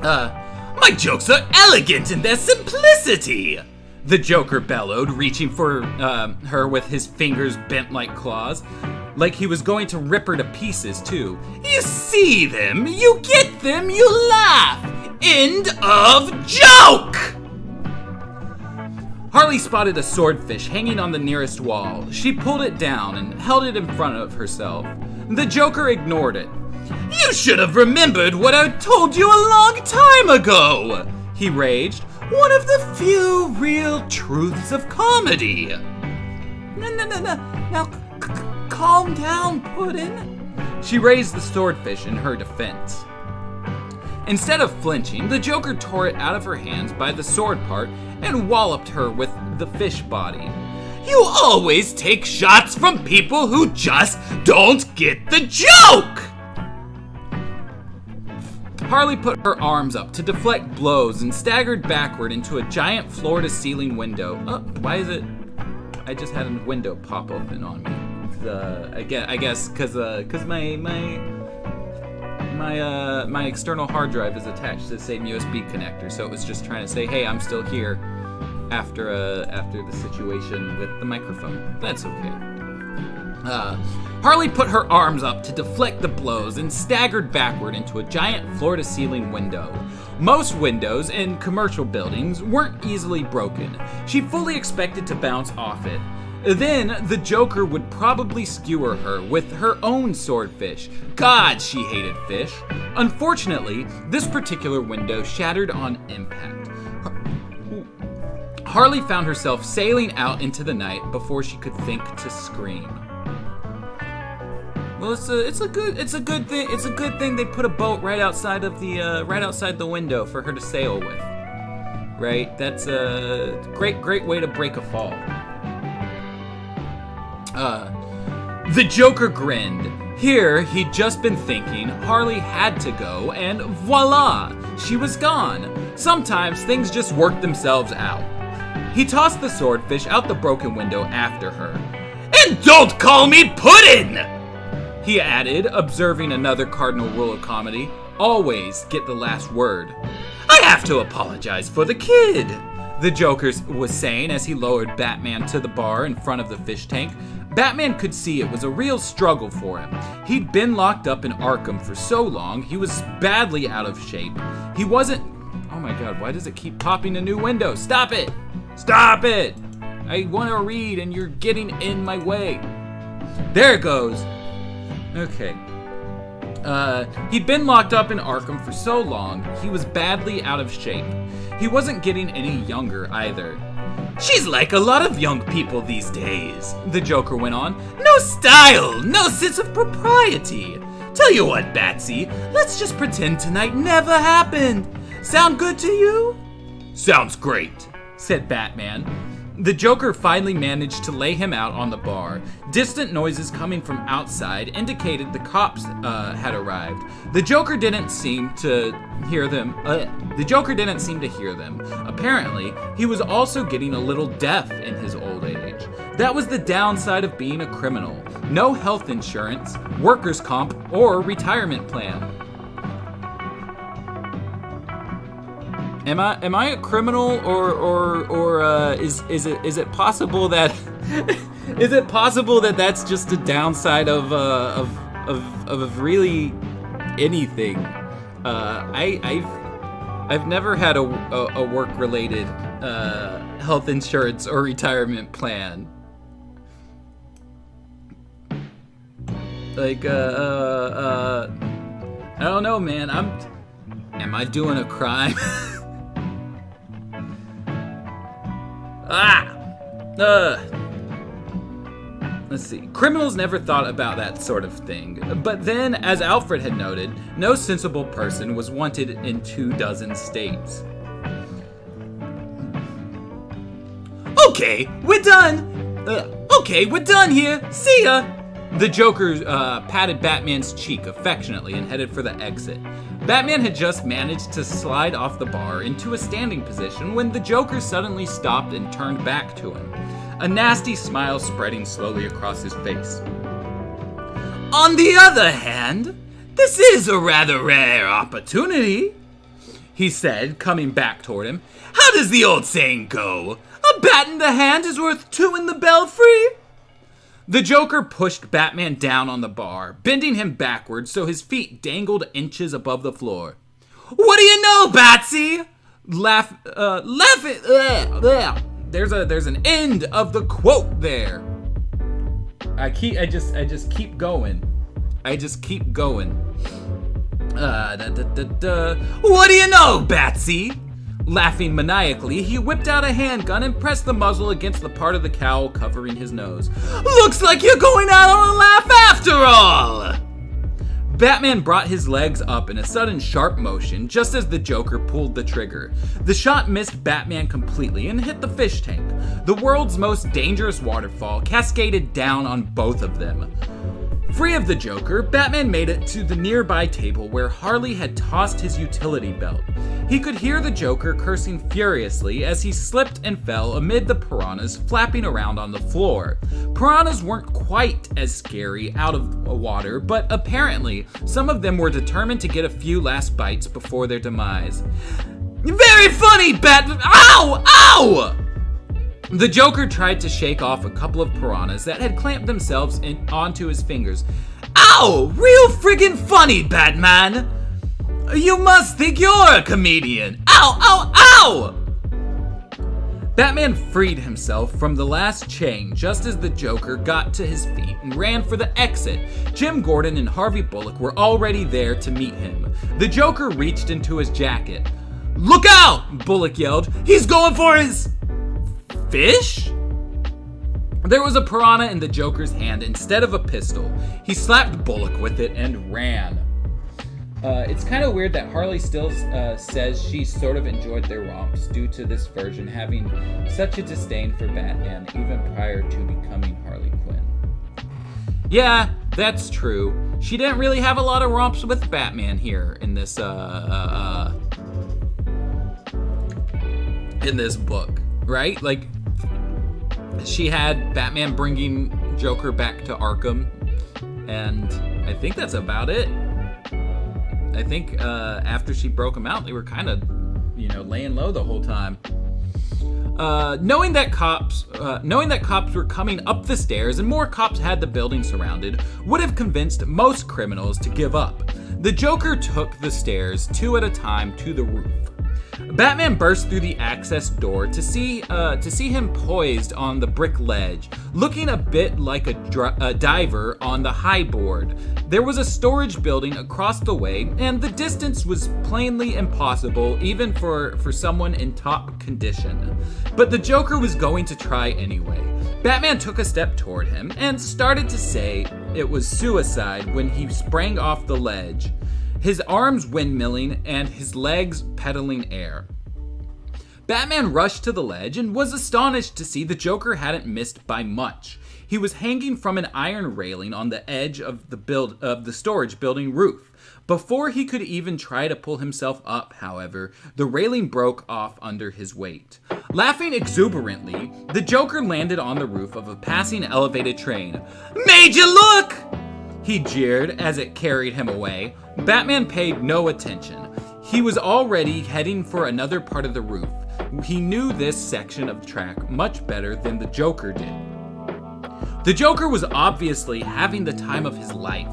My jokes are elegant in their simplicity! The Joker bellowed, reaching for her with his fingers bent like claws. Like he was going to rip her to pieces, too. You see them, you get them, you laugh! End of joke! Harley spotted a swordfish hanging on the nearest wall. She pulled it down and held it in front of herself. The Joker ignored it. You should have remembered what I told you a long time ago, he raged. One of the few real truths of comedy. No. Now, calm down, Puddin'. She raised the swordfish in her defense. Instead of flinching, the Joker tore it out of her hands by the sword part and walloped her with the fish body. You always take shots from people who just don't get the joke! Harley put her arms up to deflect blows and staggered backward into a giant floor-to-ceiling window. Oh, why is it? I just had a window pop open on me. I guess because my external hard drive is attached to the same USB connector, so it was just trying to say, hey, I'm still here after the situation with the microphone. That's okay. Harley put her arms up to deflect the blows and staggered backward into a giant floor-to-ceiling window. Most windows in commercial buildings weren't easily broken. She fully expected to bounce off it. Then the Joker would probably skewer her with her own swordfish. God, she hated fish. Unfortunately, this particular window shattered on impact. Harley found herself sailing out into the night before she could think to scream. Well, it's a good thing they put a boat right outside the window for her to sail with. Right? That's a great way to break a fall. The Joker grinned. Here, he'd just been thinking Harley had to go, and voila, she was gone. Sometimes things just work themselves out. He tossed the swordfish out the broken window after her. And don't call me Puddin'! He added, observing another cardinal rule of comedy. Always get the last word. I have to apologize for the kid, the Joker was saying as he lowered Batman to the bar in front of the fish tank. Batman could see it was a real struggle for him. He'd been locked up in Arkham for so long, he was badly out of shape. He wasn't... Oh my god, why does it keep popping a new window? Stop it! Stop it! I want to read and you're getting in my way. There it goes. Okay. He'd been locked up in Arkham for so long, he was badly out of shape. He wasn't getting any younger either. She's like a lot of young people these days, the Joker went on. No style, no sense of propriety. Tell you what, Batsy, let's just pretend tonight never happened. Sound good to you? Sounds great, said Batman. The Joker finally managed to lay him out on the bar. Distant noises coming from outside indicated the cops had arrived. The Joker didn't seem to hear them. Apparently, he was also getting a little deaf in his old age. That was the downside of being a criminal. No health insurance, workers' comp, or retirement plan. Am I a criminal or is it possible that is it possible that that's just a downside of really anything? I've never had a work related health insurance or retirement plan. Like, I don't know, man. Am I doing a crime? Let's see. Criminals never thought about that sort of thing. But then, as Alfred had noted, no sensible person was wanted in 24 states. Okay, we're done. Okay, we're done here. See ya. The Joker patted Batman's cheek affectionately and headed for the exit. Batman had just managed to slide off the bar into a standing position when the Joker suddenly stopped and turned back to him, a nasty smile spreading slowly across his face. On the other hand, this is a rather rare opportunity, he said, coming back toward him. How does the old saying go? A bat in the hand is worth two in the belfry? The Joker pushed Batman down on the bar, bending him backwards so his feet dangled inches above the floor. What do you know, Batsy? There's an end of the quote there. I just keep going. What do you know, Batsy? Laughing maniacally, he whipped out a handgun and pressed the muzzle against the part of the cowl covering his nose. Looks like you're going out on a laugh after all! Batman brought his legs up in a sudden sharp motion just as the Joker pulled the trigger. The shot missed Batman completely and hit the fish tank. The world's most dangerous waterfall cascaded down on both of them. Free of the Joker, Batman made it to the nearby table where Harley had tossed his utility belt. He could hear the Joker cursing furiously as he slipped and fell amid the piranhas flapping around on the floor. Piranhas weren't quite as scary out of the water, but apparently some of them were determined to get a few last bites before their demise. Very funny, Bat- Ow! Ow! The Joker tried to shake off a couple of piranhas that had clamped themselves onto his fingers. Ow! Real friggin' funny, Batman! You must think you're a comedian! Ow! Ow! Ow! Batman freed himself from the last chain just as the Joker got to his feet and ran for the exit. Jim Gordon and Harvey Bullock were already there to meet him. The Joker reached into his jacket. Look out! Bullock yelled. He's going for his... fish? There was a piranha in the Joker's hand instead of a pistol. He slapped Bullock with it and ran. It's kind of weird that Harley still says she sort of enjoyed their romps due to this version having such a disdain for Batman even prior to becoming Harley Quinn. Yeah, that's true. She didn't really have a lot of romps with Batman here in this book, right? Like, she had Batman bringing Joker back to Arkham, and I think that's about it. I think after she broke him out, they were kind of, laying low the whole time. Knowing that cops were coming up the stairs and more cops had the building surrounded, would have convinced most criminals to give up. The Joker took the stairs two at a time to the roof. Batman burst through the access door to see him poised on the brick ledge, looking a bit like a diver on the high board. There was a storage building across the way, and the distance was plainly impossible even for someone in top condition. But the Joker was going to try anyway. Batman took a step toward him and started to say it was suicide when he sprang off the ledge, his arms windmilling and his legs pedaling air. Batman rushed to the ledge and was astonished to see the Joker hadn't missed by much. He was hanging from an iron railing on the edge of the storage building roof. Before he could even try to pull himself up, however, the railing broke off under his weight. Laughing exuberantly, the Joker landed on the roof of a passing elevated train. Made you look! He jeered as it carried him away. Batman paid no attention. He was already heading for another part of the roof. He knew this section of track much better than the Joker did. The Joker was obviously having the time of his life.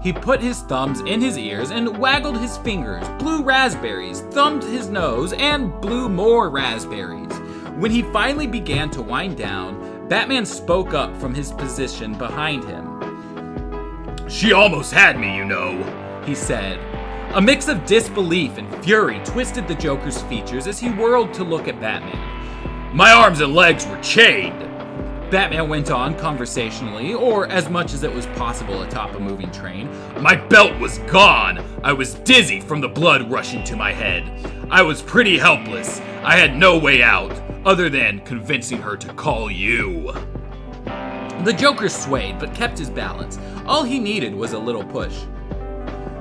He put his thumbs in his ears and waggled his fingers, blew raspberries, thumbed his nose, and blew more raspberries. When he finally began to wind down, Batman spoke up from his position behind him. She almost had me, you know, he said. A mix of disbelief and fury twisted the Joker's features as he whirled to look at Batman. My arms and legs were chained, Batman went on conversationally, or as much as it was possible atop a moving train. My belt was gone. I was dizzy from the blood rushing to my head. I was pretty helpless. I had no way out, other than convincing her to call you. The Joker swayed, but kept his balance. All he needed was a little push.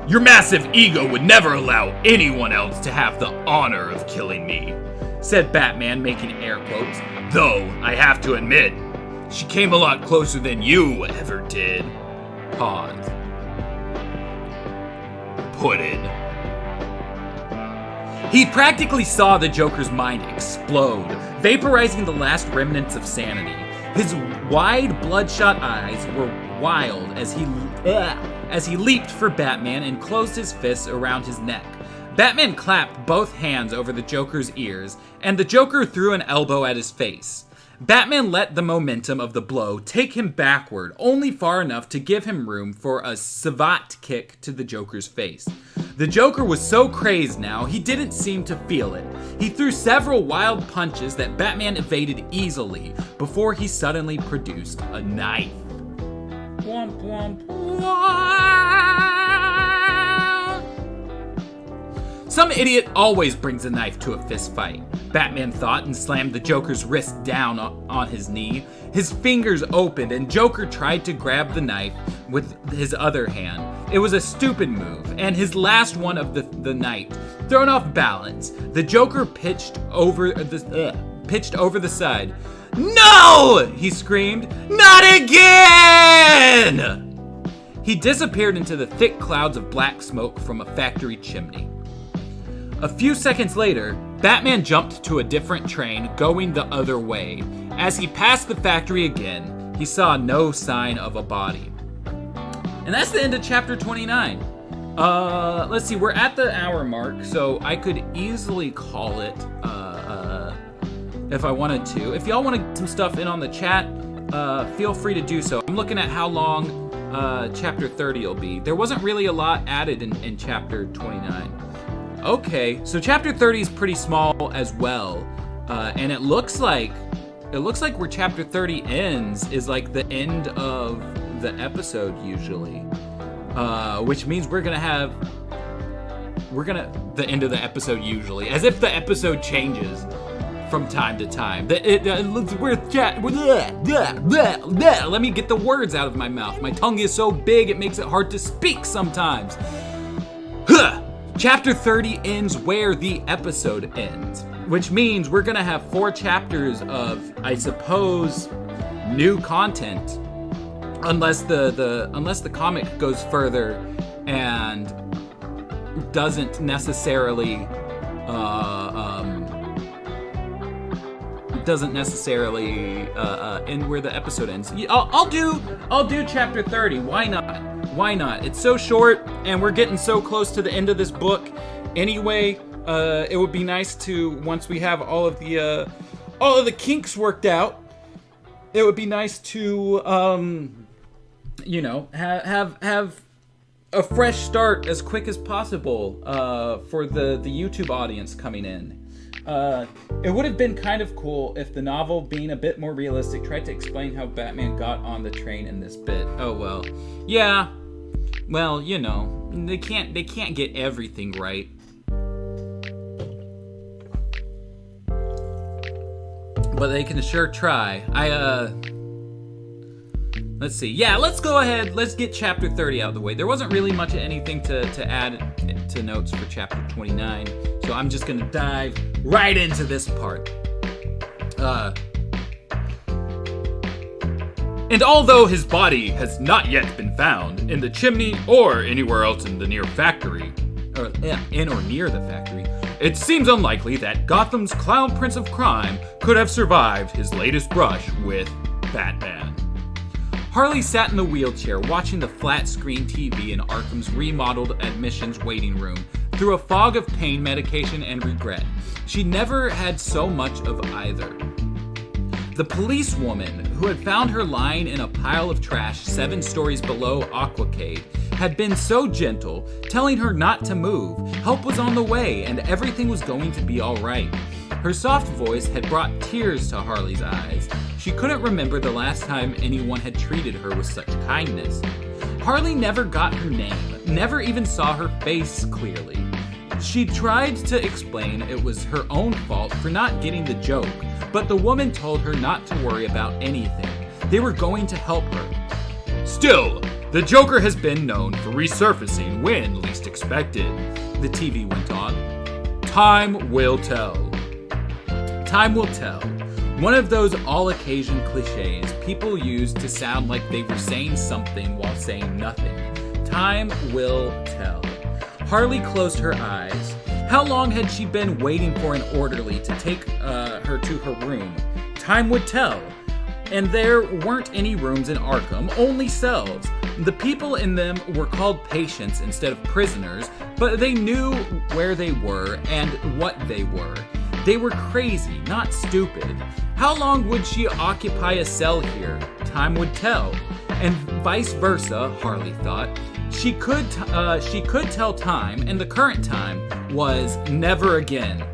Your massive ego would never allow anyone else to have the honor of killing me, said Batman, making air quotes. Though, I have to admit, she came a lot closer than you ever did. Pause. Puddin'. He practically saw the Joker's mind explode, vaporizing the last remnants of sanity. His wide, bloodshot eyes were wild as he leaped for Batman and closed his fists around his neck. Batman clapped both hands over the Joker's ears, and the Joker threw an elbow at his face. Batman let the momentum of the blow take him backward, only far enough to give him room for a savate kick to the Joker's face. The Joker was so crazed now, he didn't seem to feel it. He threw several wild punches that Batman evaded easily before he suddenly produced a knife. Womp womp womp. Some idiot always brings a knife to a fist fight, Batman thought, and slammed the Joker's wrist down on his knee. His fingers opened and Joker tried to grab the knife with his other hand. It was a stupid move, and his last one of the night. Thrown off balance, the Joker pitched over the side. No! He screamed. Not again! He disappeared into the thick clouds of black smoke from a factory chimney. A few seconds later, Batman jumped to a different train going the other way. As he passed the factory again, he saw no sign of a body. And that's the end of chapter 29. Let's see, we're at the hour mark, so I could easily call it if I wanted to. If y'all want to get some stuff in on the chat, feel free to do so. I'm looking at how long chapter 30 will be. There wasn't really a lot added in chapter 29. Okay, so chapter 30 is pretty small as well, and it looks like where chapter 30 ends is like the end of the episode usually, which means we're gonna the end of the episode usually, as if the episode changes from time to time. Let me get the words out of my mouth. My tongue is so big it makes it hard to speak sometimes. Chapter 30 ends where the episode ends, which means we're gonna have 4 chapters of, I suppose, new content, unless the comic goes further and doesn't necessarily end where the episode ends. I'll do chapter 30. Why not? Why not? It's so short, and we're getting so close to the end of this book. Anyway, it would be nice to, once we have all of the kinks worked out, it would be nice to, have a fresh start as quick as possible for the YouTube audience coming in. It would have been kind of cool if the novel, being a bit more realistic, tried to explain how Batman got on the train in this bit. Oh well. Yeah. Well, they can't get everything right. But they can sure try. Let's see. Yeah, let's go ahead. Let's get chapter 30 out of the way. There wasn't really much of anything to add to notes for chapter 29. So I'm just going to dive right into this part. And although his body has not yet been found in the chimney or anywhere else in the near factory, in or near the factory, it seems unlikely that Gotham's clown prince of crime could have survived his latest brush with Batman. Harley sat in the wheelchair watching the flat screen TV in Arkham's remodeled admissions waiting room through a fog of pain medication and regret. She never had so much of either. The policewoman, who had found her lying in a pile of trash 7 stories below Aquacade, had been so gentle, telling her not to move. Help was on the way, and everything was going to be all right. Her soft voice had brought tears to Harley's eyes. She couldn't remember the last time anyone had treated her with such kindness. Harley never got her name, never even saw her face clearly. She tried to explain it was her own fault for not getting the joke, but the woman told her not to worry about anything. They were going to help her. Still, the Joker has been known for resurfacing when least expected, the TV went on. Time will tell. Time will tell. One of those all-occasion cliches people use to sound like they were saying something while saying nothing. Time will tell. Harley closed her eyes. How long had she been waiting for an orderly to take her to her room? Time would tell. And there weren't any rooms in Arkham, only cells. The people in them were called patients instead of prisoners, but they knew where they were and what they were. They were crazy, not stupid. How long would she occupy a cell here? Time would tell. And vice versa, Harley thought. She could tell time, and the current time was never again.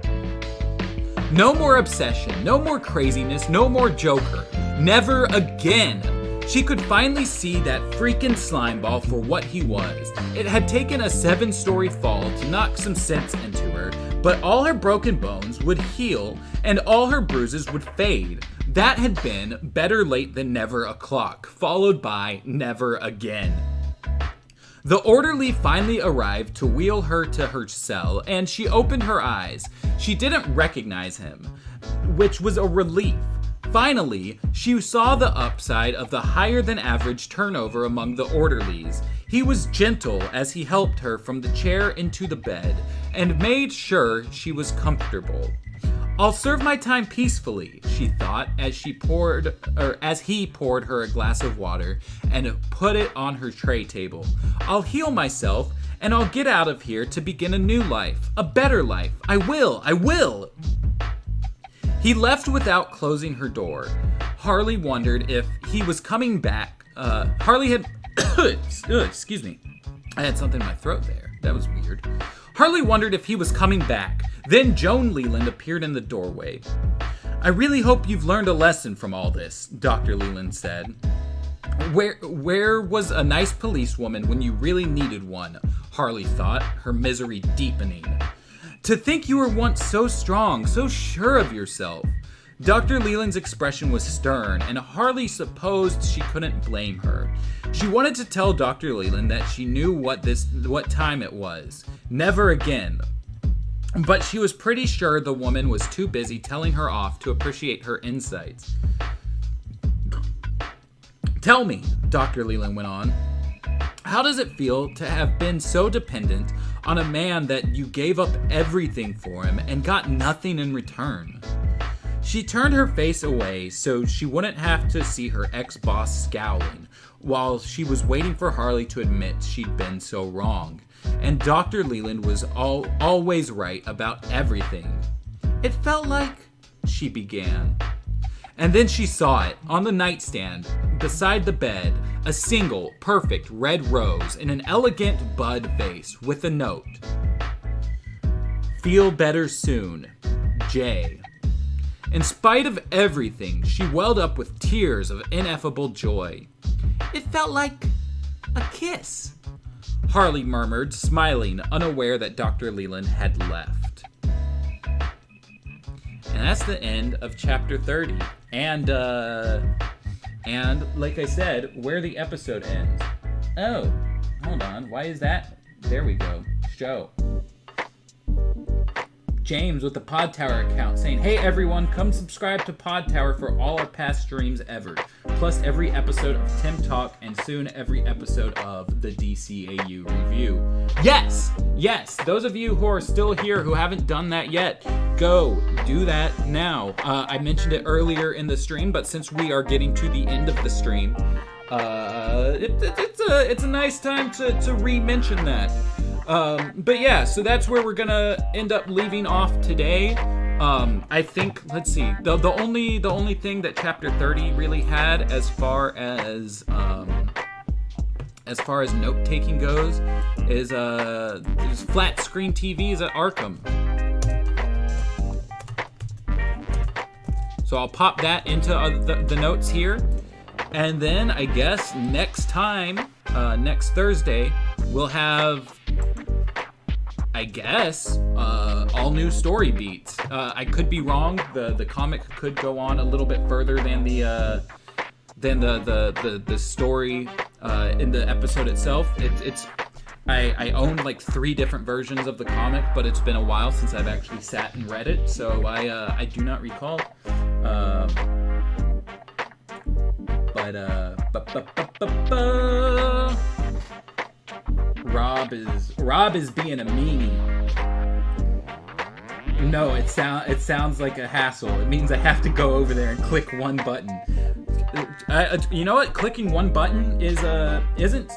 No more obsession, no more craziness, no more Joker. Never again. She could finally see that freaking slimeball for what he was. It had taken a 7-story fall to knock some sense into her, but all her broken bones would heal and all her bruises would fade. That had been better late than never o'clock, followed by never again. The orderly finally arrived to wheel her to her cell, and she opened her eyes. She didn't recognize him, which was a relief. Finally, she saw the upside of the higher-than-average turnover among the orderlies. He was gentle as he helped her from the chair into the bed, and made sure she was comfortable. I'll serve my time peacefully, she thought, as he poured her a glass of water and put it on her tray table. I'll heal myself, and I'll get out of here to begin a new life, a better life. I will. He left without closing her door. Harley wondered if he was coming back. Harley had... excuse me. I had something in my throat there. That was weird. Harley wondered if he was coming back. Then Joan Leland appeared in the doorway. I really hope you've learned a lesson from all this, Dr. Leland said. Where was a nice policewoman when you really needed one? Harley thought, her misery deepening. To think you were once so strong, so sure of yourself. Dr. Leland's expression was stern, and Harley supposed she couldn't blame her. She wanted to tell Dr. Leland that she knew what time it was. Never again. But she was pretty sure the woman was too busy telling her off to appreciate her insights. Tell me, Dr. Leland went on, how does it feel to have been so dependent on a man that you gave up everything for him and got nothing in return? She turned her face away so she wouldn't have to see her ex-boss scowling, while she was waiting for Harley to admit she'd been so wrong. And Dr. Leland was always right about everything. It felt like, she began. And then she saw it, on the nightstand, beside the bed, a single, perfect red rose in an elegant bud vase with a note. Feel better soon, Jay. In spite of everything, she welled up with tears of ineffable joy. It felt like a kiss, Harley murmured, smiling, unaware that Dr. Leland had left. And that's the end of chapter 30. And like I said, where the episode ends. Oh, hold on. Why is that? There we go. Show. James with the Pod Tower account saying, hey everyone, come subscribe to Pod Tower for all our past streams ever. Plus every episode of Tim Talk and soon every episode of the DCAU review. Yes! Those of you who are still here who haven't done that yet, go do that now. I mentioned it earlier in the stream, but since we are getting to the end of the stream, it's a nice time to re-mention that. But yeah, so that's where we're gonna end up leaving off today. I think, let's see, the only thing that chapter 30 really had as far as note taking goes is flat screen TVs at Arkham. So I'll pop that into the notes here, and then I guess next time, next Thursday, we'll have, I guess, all new story beats. I could be wrong. The comic could go on a little bit further than the story in the episode itself. I own like 3 different versions of the comic, but it's been a while since I've actually sat and read it, so I do not recall. Rob is being a meanie. No, it sounds like a hassle. It means I have to go over there and click one button. You know what? Clicking one button isn't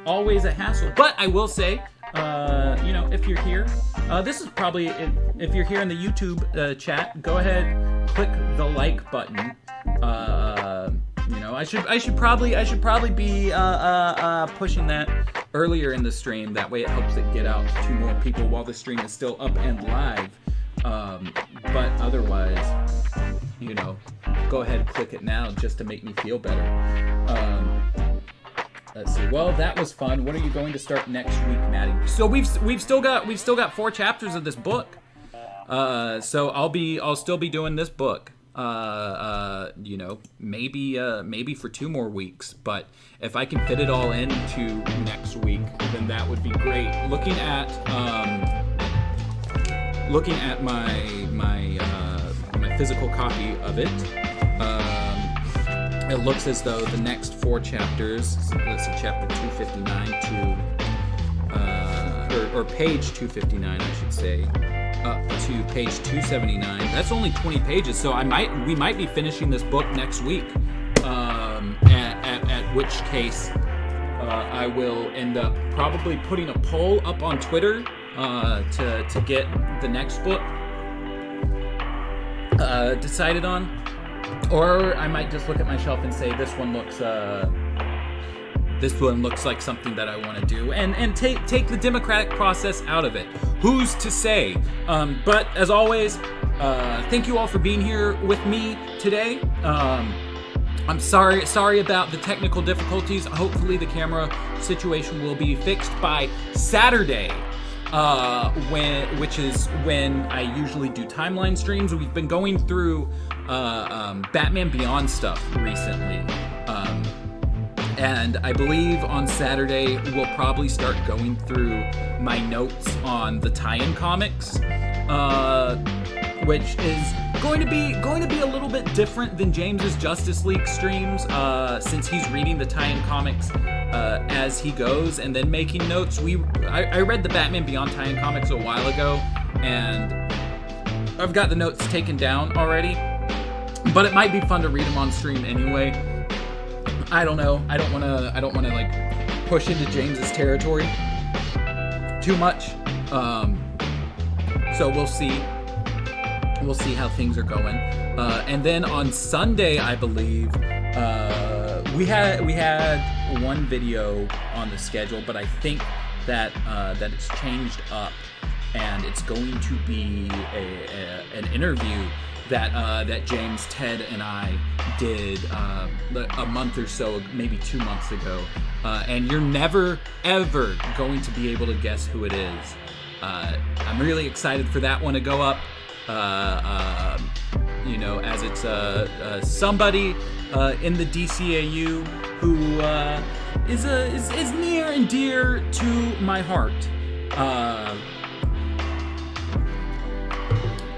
always a hassle. But I will say, if you're here, this is probably if you're here in the YouTube chat, go ahead, click the like button. I should probably be pushing that earlier in the stream. That way it helps it get out to more people while the stream is still up and live. But otherwise, go ahead and click it now just to make me feel better. Let's see. Well, that was fun. When are you going to start next week, Maddie? So we've still got 4 chapters of this book. So I'll still be doing this book. Maybe for 2 more weeks, but if I can fit it all into next week, then that would be great. Looking at my physical copy of it, it looks as though the next 4 chapters, let's see, chapter 259 or page 259, I should say, up to page 279. That's only 20 pages, so we might be finishing this book next week. At which case, I will end up probably putting a poll up on Twitter to get the next book decided on, or I might just look at my shelf and say this one looks like something that I want to do, and take the democratic process out of it. Who's to say? But as always, thank you all for being here with me today. I'm sorry about the technical difficulties. Hopefully the camera situation will be fixed by Saturday, which is when I usually do timeline streams. We've been going through Batman Beyond stuff recently. And I believe on Saturday we'll probably start going through my notes on the tie-in comics, which is going to be a little bit different than James's Justice League streams, since he's reading the tie-in comics as he goes and then making notes. I read the Batman Beyond tie-in comics a while ago, and I've got the notes taken down already, but it might be fun to read them on stream anyway. I don't know. I don't want to like push into James's territory too much. So we'll see. We'll see how things are going. And then on Sunday, I believe we had one video on the schedule, but I think that it's changed up, and it's going to be an interview that James, Ted, and I did a month or so, maybe 2 months ago, and you're never ever going to be able to guess who it is. I'm really excited for that one to go up, as it's somebody in the DCAU who is near and dear to my heart.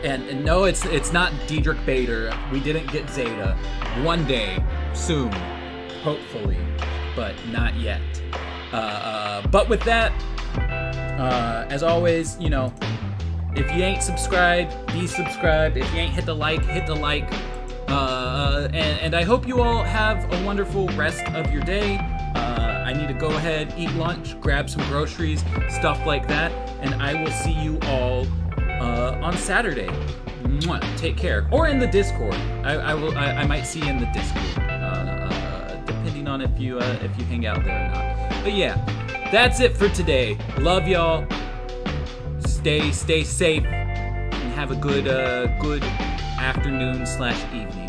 And no, it's not Diedrich Bader. We didn't get Zeta. One day, soon, hopefully, but not yet. But with that, as always, if you ain't subscribed, be subscribed. If you ain't hit the like, hit the like. And I hope you all have a wonderful rest of your day. I need to go ahead, eat lunch, grab some groceries, stuff like that, and I will see you all on Saturday. Mwah. Take care. Or in the Discord. I might see you in the Discord. Depending on if you hang out there or not. But yeah, that's it for today. Love y'all. Stay safe and have a good afternoon/evening.